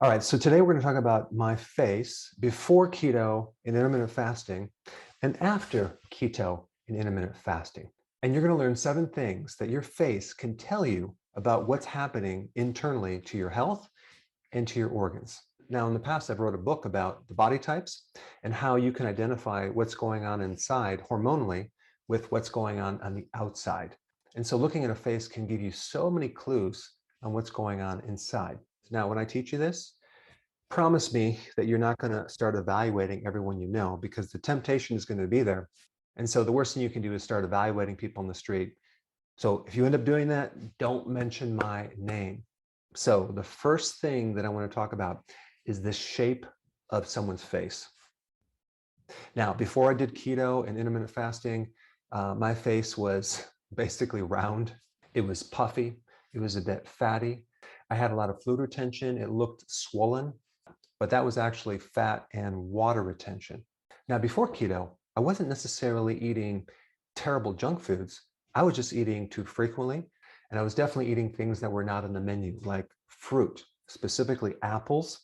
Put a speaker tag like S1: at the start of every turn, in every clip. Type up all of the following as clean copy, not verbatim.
S1: All right, so today we're going to talk about my face before keto and intermittent fasting and after keto and intermittent fasting. And you're going to learn 7 things that your face can tell you about what's happening internally to your health and to your organs. Now, in the past, I've wrote a book about the body types and how you can identify what's going on inside hormonally with what's going on the outside. And so looking at a face can give you so many clues on what's going on inside. Now, when I teach you this, promise me that you're not going to start evaluating everyone you know, because the temptation is going to be there. And so the worst thing you can do is start evaluating people on the street. So if you end up doing that, don't mention my name. So the first thing that I want to talk about is the shape of someone's face. Now, before I did keto and intermittent fasting, my face was basically round. It was puffy. It was a bit fatty. I had a lot of fluid retention. It looked swollen, but that was actually fat and water retention. Now, before keto, I wasn't necessarily eating terrible junk foods. I was just eating too frequently, and I was definitely eating things that were not on the menu, like fruit, specifically apples.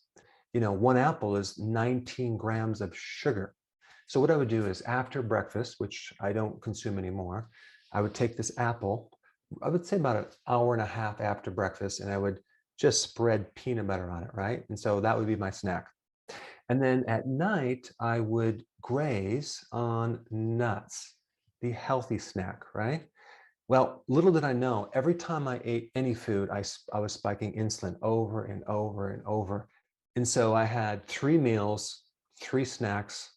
S1: You know, one apple is 19 grams of sugar. So what I would do is after breakfast, which I don't consume anymore, I would take this apple, I would say about an hour and a half after breakfast, and I would just spread peanut butter on it, right? And so that would be my snack. And then at night, I would graze on nuts, the healthy snack, right? Well, little did I know, every time I ate any food, I was spiking insulin over and over and over. And so I had 3 meals, 3 snacks.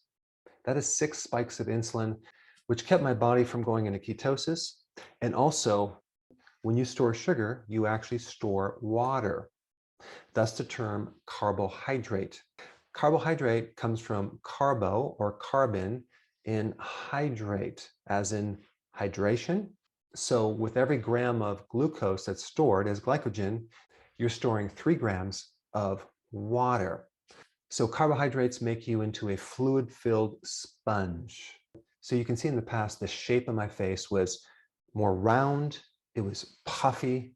S1: That is 6 spikes of insulin, which kept my body from going into ketosis. And also, when you store sugar, you actually store water. Thus the term carbohydrate. Carbohydrate comes from carbo or carbon in hydrate, as in hydration. So with every gram of glucose that's stored as glycogen, you're storing 3 grams of water. So carbohydrates make you into a fluid-filled sponge. So you can see in the past, the shape of my face was more round, it was puffy,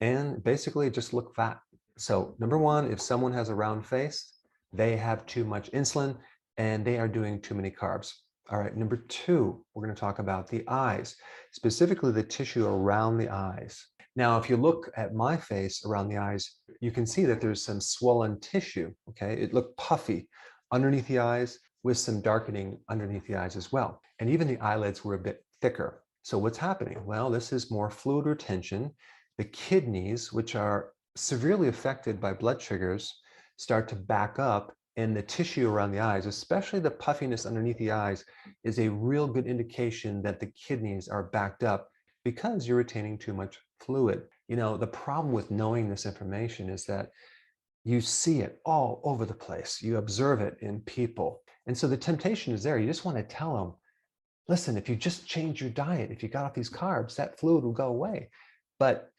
S1: and basically it just looked fat. So number one, if someone has a round face, they have too much insulin and they are doing too many carbs. All right, number two, we're going to talk about the eyes, specifically the tissue around the eyes. Now, if you look at my face around the eyes, you can see that there's some swollen tissue, okay? It looked puffy underneath the eyes with some darkening underneath the eyes as well. And even the eyelids were a bit thicker. So what's happening? Well, this is more fluid retention. The kidneys, which are severely affected by blood sugars, start to back up, and the tissue around the eyes, especially the puffiness underneath the eyes, is a real good indication that the kidneys are backed up because you're retaining too much fluid. You know, the problem with knowing this information is that you see it all over the place. You observe it in people. And so the temptation is there. You just want to tell them, listen, if you just change your diet, if you got off these carbs, that fluid will go away. But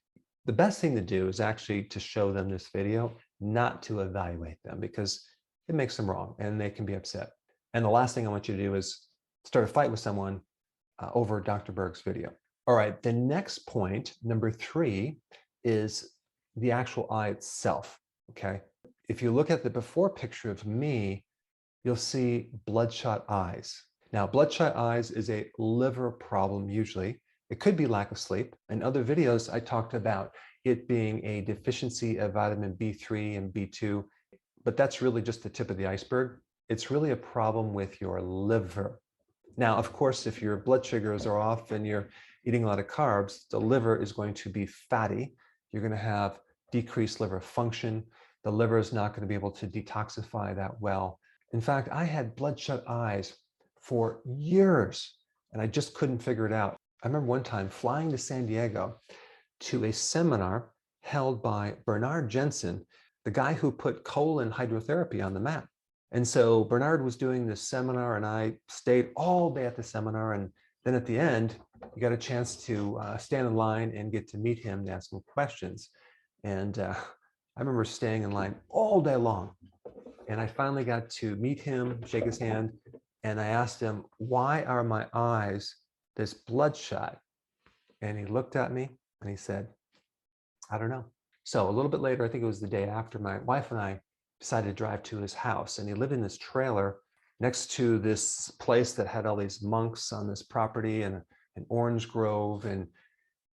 S1: the best thing to do is actually to show them this video, not to evaluate them, because it makes them wrong and they can be upset. And the last thing I want you to do is start a fight with someone over Dr. Berg's video. All right, the next point, number 3, is the actual eye itself, okay? If you look at the before picture of me, you'll see bloodshot eyes. Now, bloodshot eyes is a liver problem usually. It could be lack of sleep. In other videos, I talked about it being a deficiency of vitamin B3 and B2, but that's really just the tip of the iceberg. It's really a problem with your liver. Now, of course, if your blood sugars are off and you're eating a lot of carbs, the liver is going to be fatty. You're going to have decreased liver function. The liver is not going to be able to detoxify that well. In fact, I had bloodshot eyes for years and I just couldn't figure it out. I remember one time flying to San Diego to a seminar held by Bernard Jensen, the guy who put colon hydrotherapy on the map. And so Bernard was doing this seminar and I stayed all day at the seminar. And then at the end, you got a chance to stand in line and get to meet him and ask him questions. And I remember staying in line all day long. And I finally got to meet him, shake his hand, and I asked him, why are my eyes this bloodshot? And he looked at me and he said, I don't know. So a little bit later, I think it was the day after, my wife and I decided to drive to his house, and he lived in this trailer next to this place that had all these monks on this property and an orange grove. And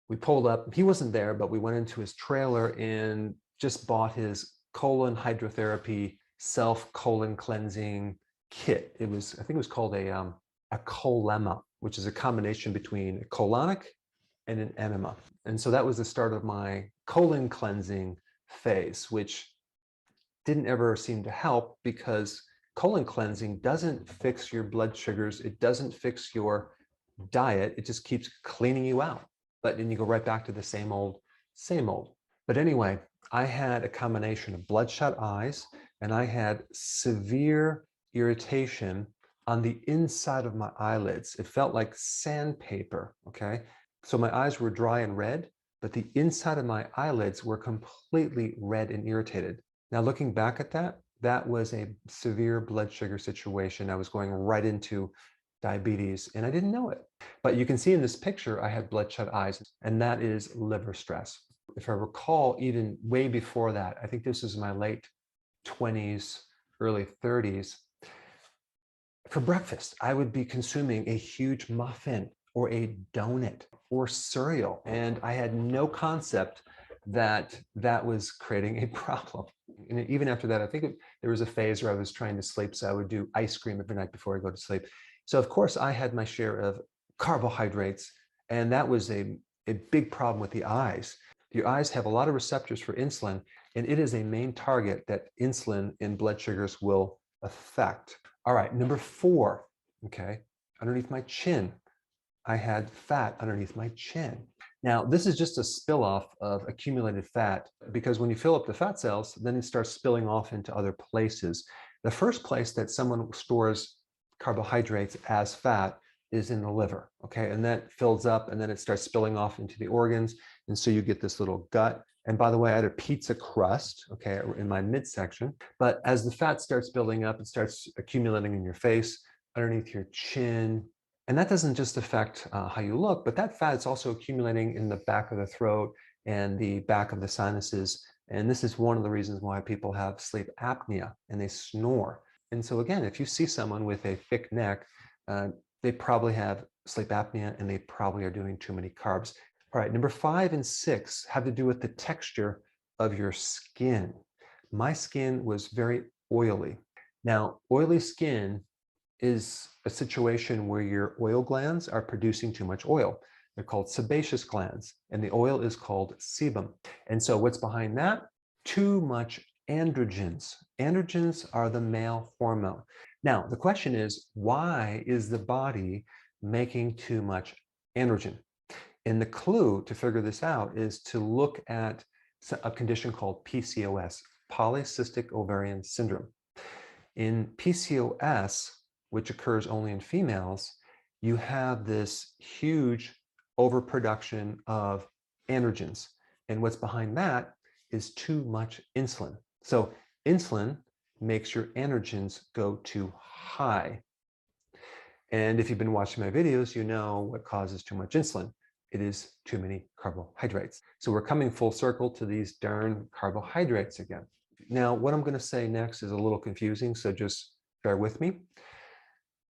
S1: we pulled up. He wasn't there, but we went into his trailer and just bought his colon hydrotherapy self colon cleansing kit. It was, I think it was called a colema, which is a combination between a colonic and an enema. And so that was the start of my colon cleansing phase, which didn't ever seem to help because colon cleansing doesn't fix your blood sugars. It doesn't fix your diet. It just keeps cleaning you out. But then you go right back to the same old, same old. But anyway, I had a combination of bloodshot eyes, and I had severe irritation on the inside of my eyelids. It felt like sandpaper, okay? So my eyes were dry and red, but the inside of my eyelids were completely red and irritated. Now, looking back at that, that was a severe blood sugar situation. I was going right into diabetes, and I didn't know it. But you can see in this picture, I had bloodshot eyes, and that is liver stress. If I recall, even way before that, I think this is my late 20s, early 30s, for breakfast, I would be consuming a huge muffin or a donut or cereal, and I had no concept that that was creating a problem. And even after that, I think there was a phase where I was trying to sleep, so I would do ice cream every night before I go to sleep. So of course, I had my share of carbohydrates, and that was a big problem with the eyes. Your eyes have a lot of receptors for insulin, and it is a main target that insulin in blood sugars will affect. All right, number 4, okay, underneath my chin, I had fat underneath my chin. Now, this is just a spill off of accumulated fat, because when you fill up the fat cells, then it starts spilling off into other places. The first place that someone stores carbohydrates as fat is in the liver, okay? And that fills up, and then it starts spilling off into the organs. And so you get this little gut. And by the way, I had a pizza crust, okay, in my midsection. But as the fat starts building up, it starts accumulating in your face, underneath your chin. And that doesn't just affect how you look, but that fat is also accumulating in the back of the throat and the back of the sinuses. And this is one of the reasons why people have sleep apnea and they snore. And so again, if you see someone with a thick neck, they probably have sleep apnea and they probably are doing too many carbs. All right, number 5 and 6 have to do with the texture of your skin. My skin was very oily. Now, oily skin is a situation where your oil glands are producing too much oil. They're called sebaceous glands, and the oil is called sebum. And so what's behind that? Too much androgens. Androgens are the male hormone. Now, the question is, why is the body making too much androgen? And the clue to figure this out is to look at a condition called PCOS, polycystic ovarian syndrome. In PCOS, which occurs only in females, you have this huge overproduction of androgens. And what's behind that is too much insulin. So insulin makes your androgens go too high. And if you've been watching my videos, you know what causes too much insulin. It is too many carbohydrates. So we're coming full circle to these darn carbohydrates again. Now, what I'm going to say next is a little confusing, so just bear with me.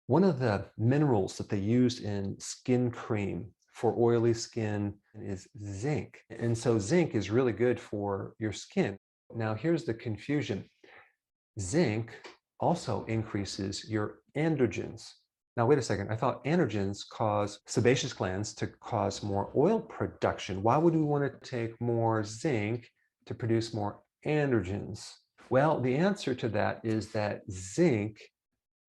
S1: One of the minerals that they use in skin cream for oily skin is zinc. And so zinc is really good for your skin. Now, here's the confusion. Zinc also increases your androgens. Now, wait a second. I thought androgens cause sebaceous glands to cause more oil production. Why would we want to take more zinc to produce more androgens? Well, the answer to that is that zinc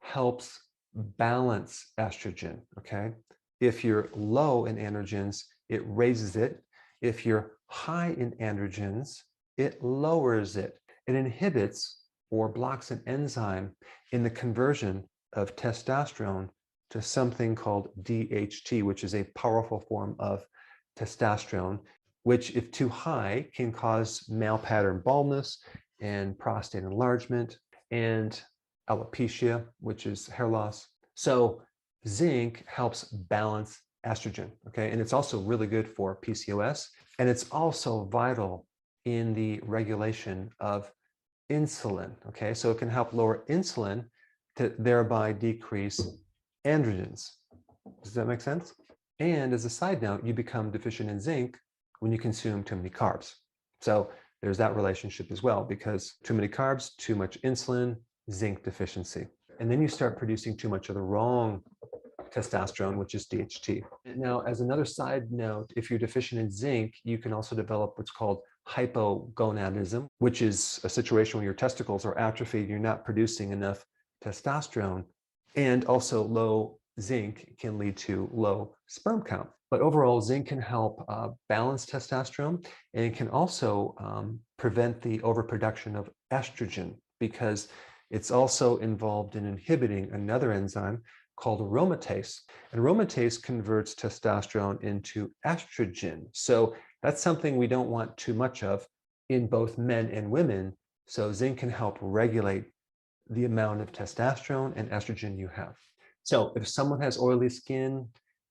S1: helps balance estrogen, okay? If you're low in androgens, it raises it. If you're high in androgens, it lowers it. It inhibits or blocks an enzyme in the conversion of testosterone to something called DHT, which is a powerful form of testosterone, which, if too high, can cause male pattern baldness and prostate enlargement and alopecia, which is hair loss. So zinc helps balance estrogen, okay? And it's also really good for PCOS. And it's also vital in the regulation of insulin. Okay, so it can help lower insulin to thereby decrease androgens. Does that make sense? And as a side note, you become deficient in zinc when you consume too many carbs. So there's that relationship as well, because too many carbs, too much insulin, zinc deficiency. And then you start producing too much of the wrong testosterone, which is DHT. Now, as another side note, if you're deficient in zinc, you can also develop what's called hypogonadism, which is a situation where your testicles are atrophied, you're not producing enough testosterone, and also low zinc can lead to low sperm count. But overall, zinc can help balance testosterone, and it can also prevent the overproduction of estrogen, because it's also involved in inhibiting another enzyme called aromatase. And aromatase converts testosterone into estrogen. So that's something we don't want too much of in both men and women. So zinc can help regulate the amount of testosterone and estrogen you have. So if someone has oily skin,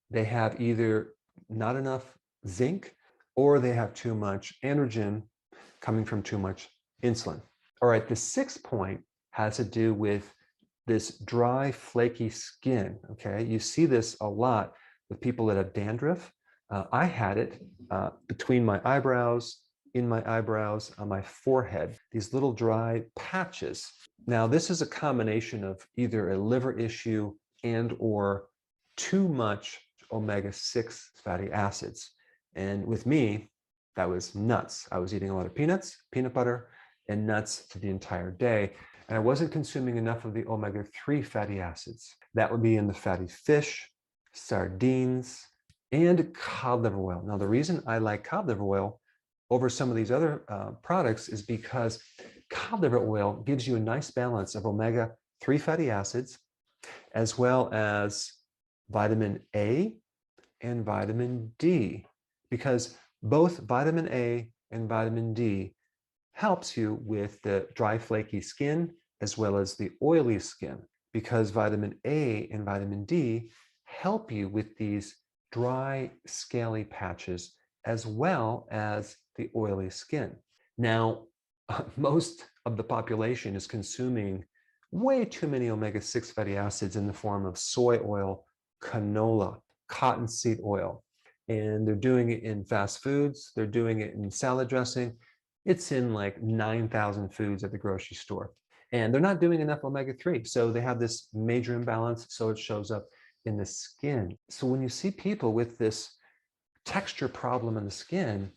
S1: they have either not enough zinc or they have too much androgen coming from too much insulin. All right, the sixth point has to do with this dry, flaky skin. Okay, you see this a lot with people that have dandruff. I had it between my eyebrows, in my eyebrows, on my forehead, these little dry patches. Now, this is a combination of either a liver issue and or too much omega-6 fatty acids. And with me, that was nuts. I was eating a lot of peanuts, peanut butter, and nuts for the entire day. And I wasn't consuming enough of the omega-3 fatty acids. That would be in the fatty fish, sardines, and cod liver oil. Now, the reason I like cod liver oil over some of these other products is because cod liver oil gives you a nice balance of omega-3 fatty acids, as well as vitamin A and vitamin D, because both vitamin A and vitamin D helps you with the dry, flaky skin as well as the oily skin, because vitamin A and vitamin D help you with these dry, scaly patches as well as the oily skin. Now, most of the population is consuming way too many omega-6 fatty acids in the form of soy oil, canola, cottonseed oil. And they're doing it in fast foods. They're doing it in salad dressing. It's in like 9,000 foods at the grocery store. And they're not doing enough omega-3. So they have this major imbalance. So it shows up in the skin. So when you see people with this texture problem in the skin,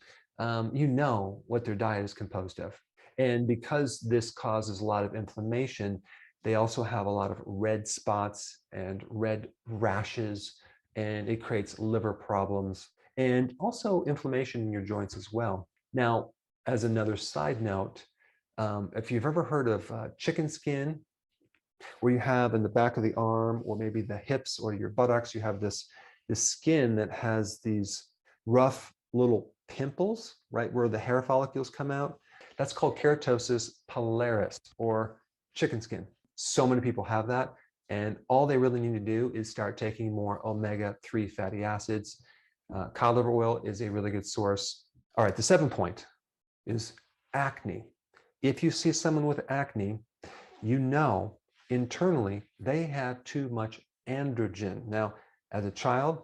S1: you know what their diet is composed of. And because this causes a lot of inflammation, they also have a lot of red spots and red rashes, and it creates liver problems and also inflammation in your joints as well. Now, as another side note, if you've ever heard of chicken skin, where you have in the back of the arm or maybe the hips or your buttocks, you have this skin that has these rough little pimples, right, where the hair follicles come out. That's called keratosis pilaris, or chicken skin. So many people have that, and all they really need to do is start taking more omega-3 fatty acids. Cod liver oil is a really good source. All right, the seventh point is acne. If you see someone with acne, you know internally they have too much androgen. Now, as a child,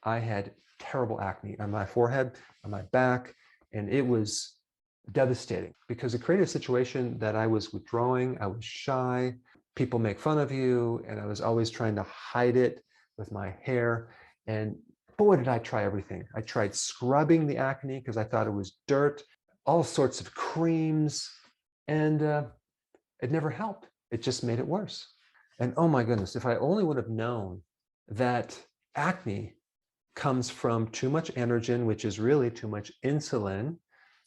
S1: I had terrible acne on my forehead, on my back, and it was devastating because it created a situation that I was withdrawing, I was shy, people make fun of you, and I was always trying to hide it with my hair. And boy, did I try everything. I tried scrubbing the acne because I thought it was dirt, all sorts of creams, and it never helped. It just made it worse. And oh my goodness, if I only would have known that acne comes from too much androgen, which is really too much insulin.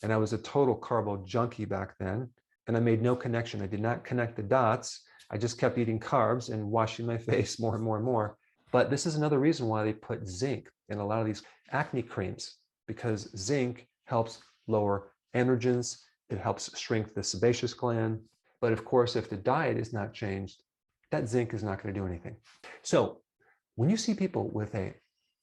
S1: And I was a total carbo junkie back then. And I made no connection. I did not connect the dots. I just kept eating carbs and washing my face more and more and more. But this is another reason why they put zinc in a lot of these acne creams, because zinc helps lower androgens. It helps shrink the sebaceous gland. But of course, if the diet is not changed, that zinc is not going to do anything. So when you see people with a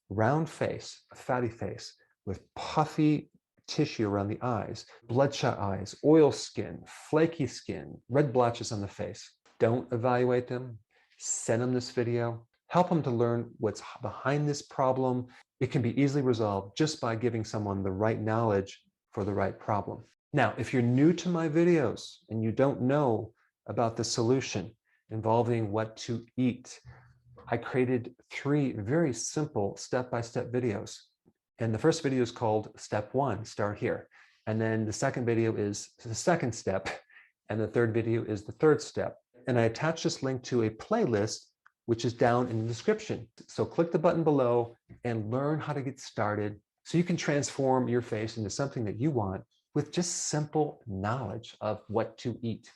S1: round face, a fatty face, with puffy tissue around the eyes, bloodshot eyes, oil skin, flaky skin, red blotches on the face. Don't evaluate them. Send them this video. Help them to learn what's behind this problem. It can be easily resolved just by giving someone the right knowledge for the right problem. Now, if you're new to my videos and you don't know about the solution involving what to eat, I created 3 very simple step-by-step videos. And the first video is called Step 1, start here. And then the second video is the second step. And the third video is the third step. And I attached this link to a playlist, which is down in the description. So click the button below and learn how to get started so you can transform your face into something that you want with just simple knowledge of what to eat.